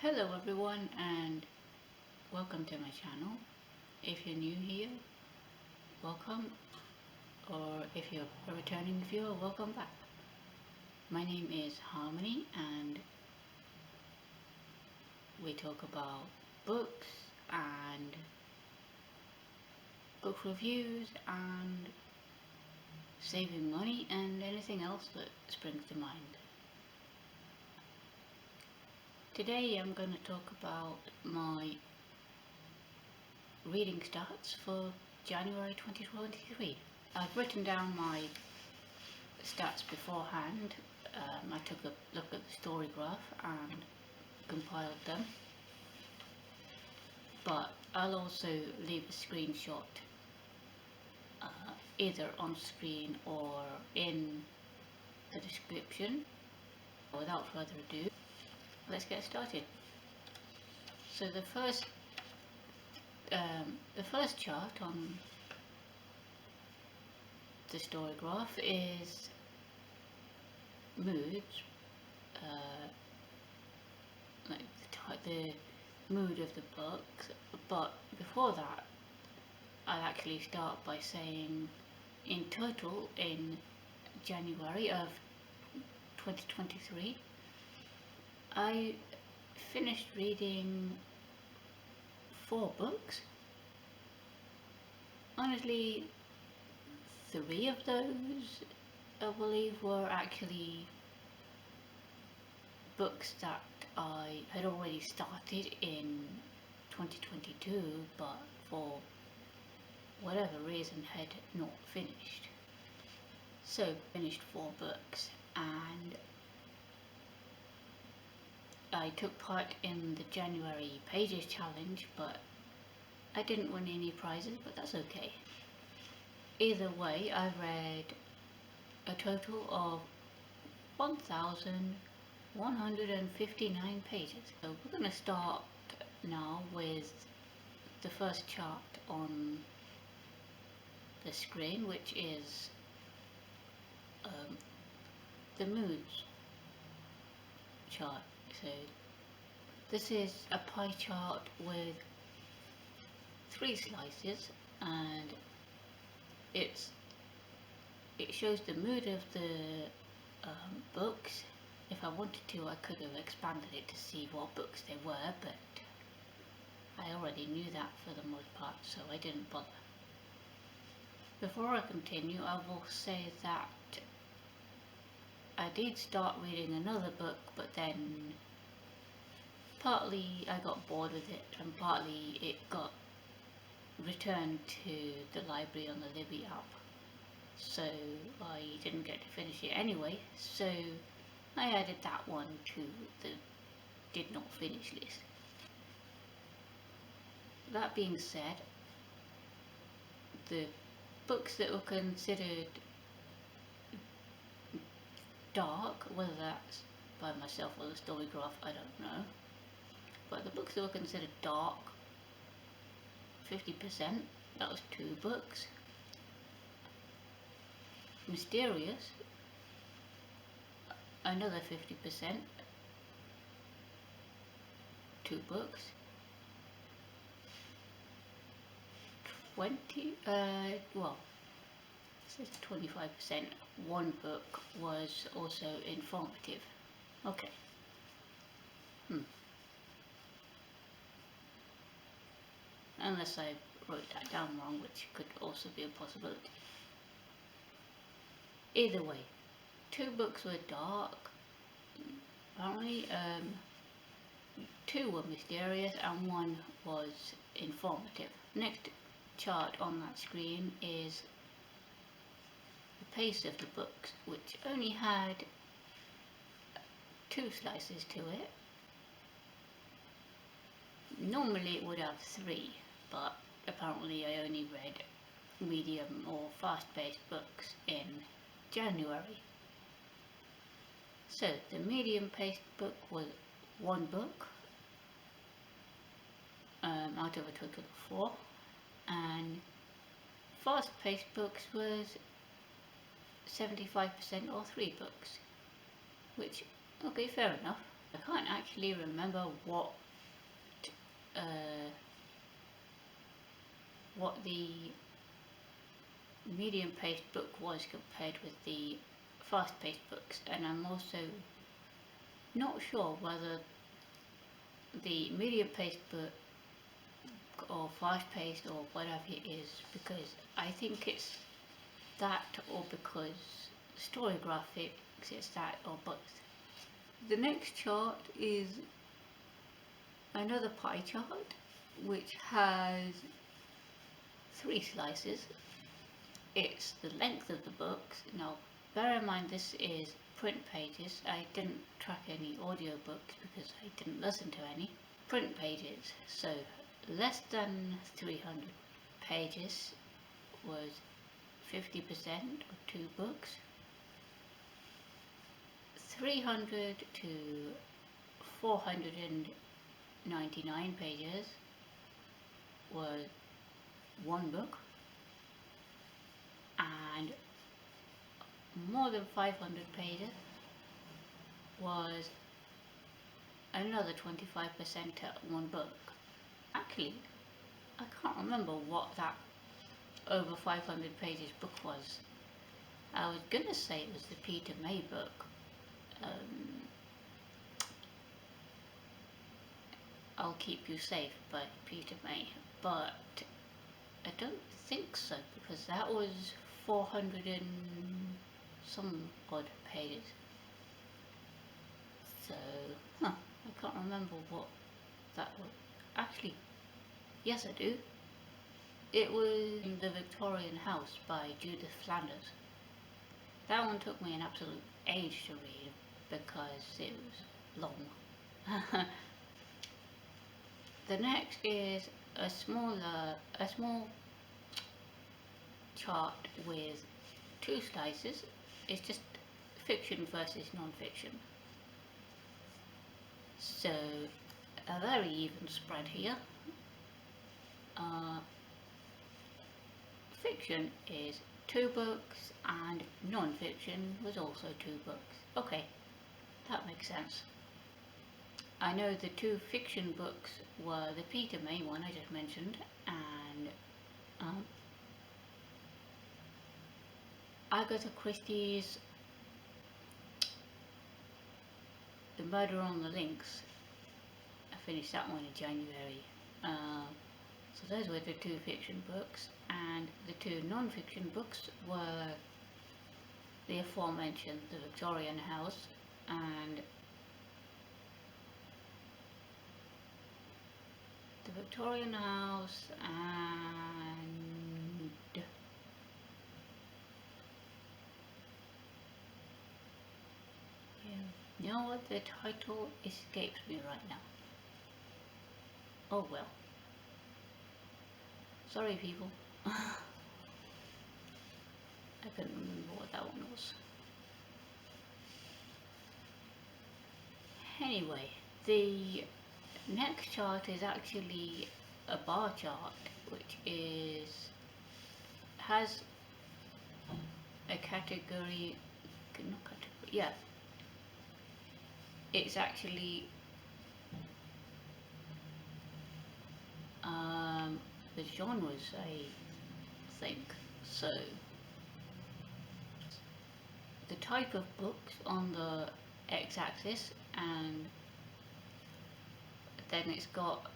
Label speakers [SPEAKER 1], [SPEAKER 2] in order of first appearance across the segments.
[SPEAKER 1] Hello everyone and welcome to my channel. If you're new here, welcome, or if you're a returning viewer, welcome back. My name is Harmony and we talk about books and book reviews and saving money and anything else that springs to mind. Today I'm going to talk about my reading stats for January 2023. I've written down my stats beforehand. I took a look at the story graph and compiled them, but I'll also leave a screenshot either on screen or in the description. Without further ado, let's get started. So the first chart on the story graph is moods, like the mood of the book. But before that, I'll actually start by saying in total in January of 2023 I finished reading 4 books. Honestly, 3 of those I believe were actually books that I had already started in 2022 but for whatever reason had not finished. So finished 4 books and I took part in the January Pages Challenge, but I didn't win any prizes, but that's okay. Either way, I read a total of 1,159 pages. So we're going to start now with the first chart on the screen, which is the moods chart. So this is a pie chart with 3 slices, and it shows the mood of the books. If I wanted to, I could have expanded it to see what books they were, but I already knew that for the most part, so I didn't bother. Before I continue, I will say that I did start reading another book, but then partly I got bored with it and partly it got returned to the library on the Libby app, so I didn't get to finish it anyway, so I added that one to the did not finish list. That being said, the books that were considered dark, whether that's by myself or the story graph, I don't know, but the books that were considered dark, 50%, that was 2 books. Mysterious, another 50%, 2 books. 25%, 1 book was also informative. Okay. Unless I wrote that down wrong, which could also be a possibility. Either way, 2 books were dark. Apparently, 2 were mysterious and 1 was informative. Next chart on that screen is the pace of the books, which only had 2 slices to it. Normally it would have 3, but apparently I only read medium or fast-paced books in January. So the medium-paced book was 1 book out of a total of 4, and fast-paced books was 75% or 3 books, which, okay, fair enough. I can't actually remember uh, what the medium-paced book was compared with the fast-paced books, and I'm also not sure whether the medium-paced book or fast-paced or whatever it is, because I think it's that, or because story graphics it's that, or both. The next chart is another pie chart which has 3 slices. It's the length of the books. Now bear in mind this is print pages. I didn't track any audiobooks because I didn't listen to any. Print pages, so less than 300 pages was 50% of 2 books. 300 to 499 pages was 1 book, and more than 500 pages was another 25% to 1 book. Actually, I can't remember what that over 500 pages book was. I was gonna say it was the Peter May book. I'll Keep You Safe by Peter May, but I don't think so, because that was 400 and some odd pages. So, I can't remember what that was. Actually, yes I do. It was The Victorian House by Judith Flanders. That one took me an absolute age to read because it was long. The next is a small chart with 2 slices. It's just fiction versus non-fiction. So a very even spread here. Fiction is 2 books and non-fiction was also 2 books. Okay, that makes sense. I know the 2 fiction books were the Peter May one I just mentioned, and Agatha Christie's The Murder on the Links. I finished that one in January. So those were the 2 fiction books, and the 2 non-fiction books were the aforementioned The Victorian House and The Victorian House and you know what, the title escapes me right now. Oh well. Sorry people. I couldn't remember what that one was. Anyway, the next chart is actually a bar chart, which has a category, not category, yeah. It's actually the genres, I think. So the type of books on the x-axis, and then it's got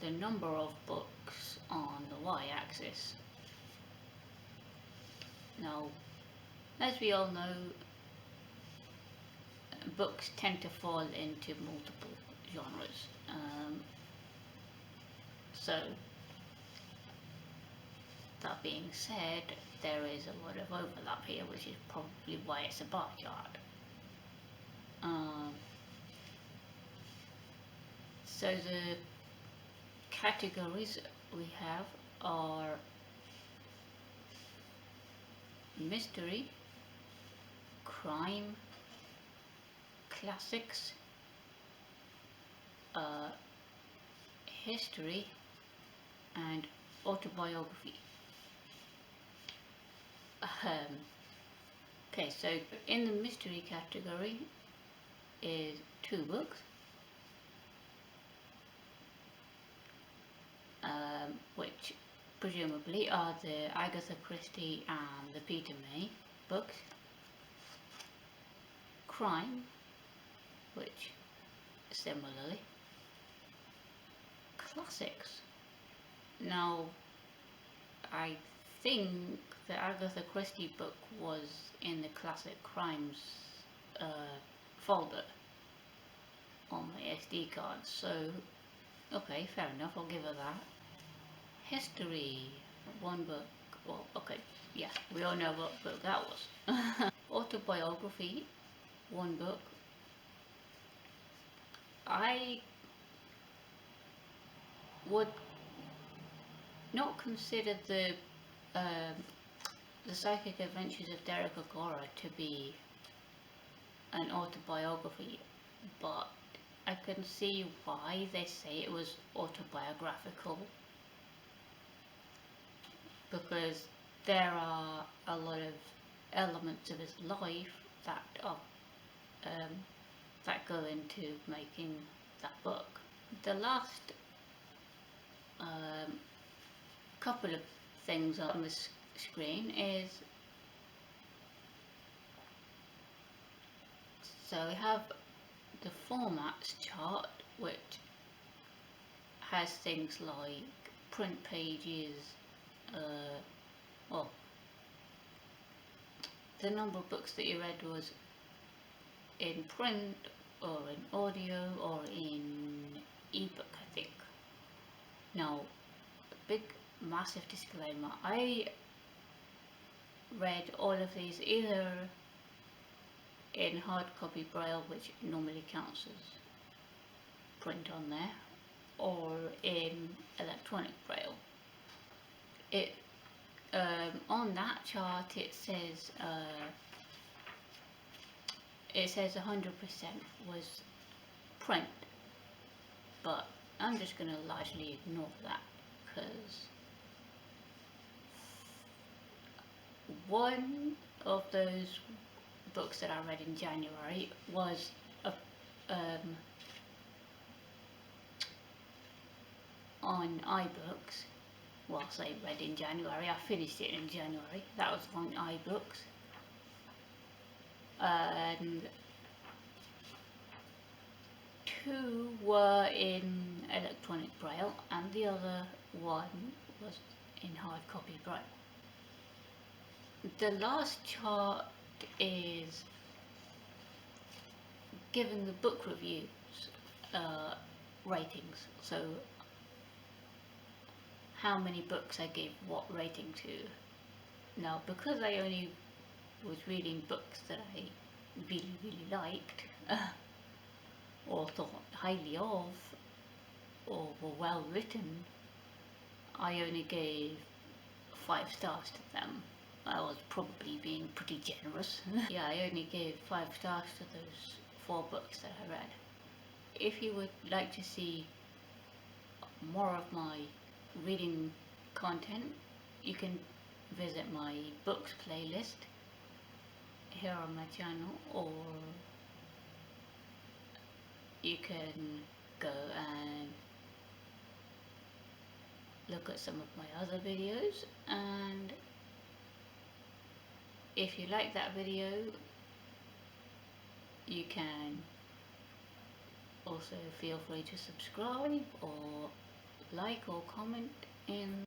[SPEAKER 1] the number of books on the y-axis. Now, as we all know, books tend to fall into multiple genres. So, that being said, there is a lot of overlap here, which is probably why it's a bar chart. So the categories we have are mystery, crime, classics, history, and autobiography. Okay, so in the mystery category, is 2 books, which presumably are the Agatha Christie and the Peter May books. Crime, which similarly. Classics. Now, I think the Agatha Christie book was in the classic crimes folder on my SD card, so okay, fair enough, I'll give her that. History, 1 book. Well, okay, yeah, we all know what book that was. Autobiography, 1 book. I would not consider the Psychic Adventures of Derek Agora to be an autobiography, but I can see why they say it was autobiographical, because there are a lot of elements of his life that are that go into making that book. The last couple of things on this screen is, so we have the formats chart, which has things like print pages, well, the number of books that you read was in print or in audio or in ebook, I think. Now, big massive disclaimer, I read all of these either in hard copy braille, which normally counts as print on there, or in electronic braille. It on that chart it says 100% was print, but I'm just going to largely ignore that, because one of those books that I read in January was on iBooks. Well, I say read in January, I finished it in January. That was on iBooks. And 2 were in electronic braille, and the other 1 was in hard copy braille. The last chart is giving the book reviews ratings, so how many books I gave what rating to. Now, because I only was reading books that I really liked, or thought highly of, or were well written, I only gave 5 stars to them. I was probably being pretty generous. Yeah, I only gave 5 stars to those 4 books that I read. If you would like to see more of my reading content, you can visit my books playlist here on my channel, or you can go and look at some of my other videos, and if you like that video, you can also feel free to subscribe or like or comment in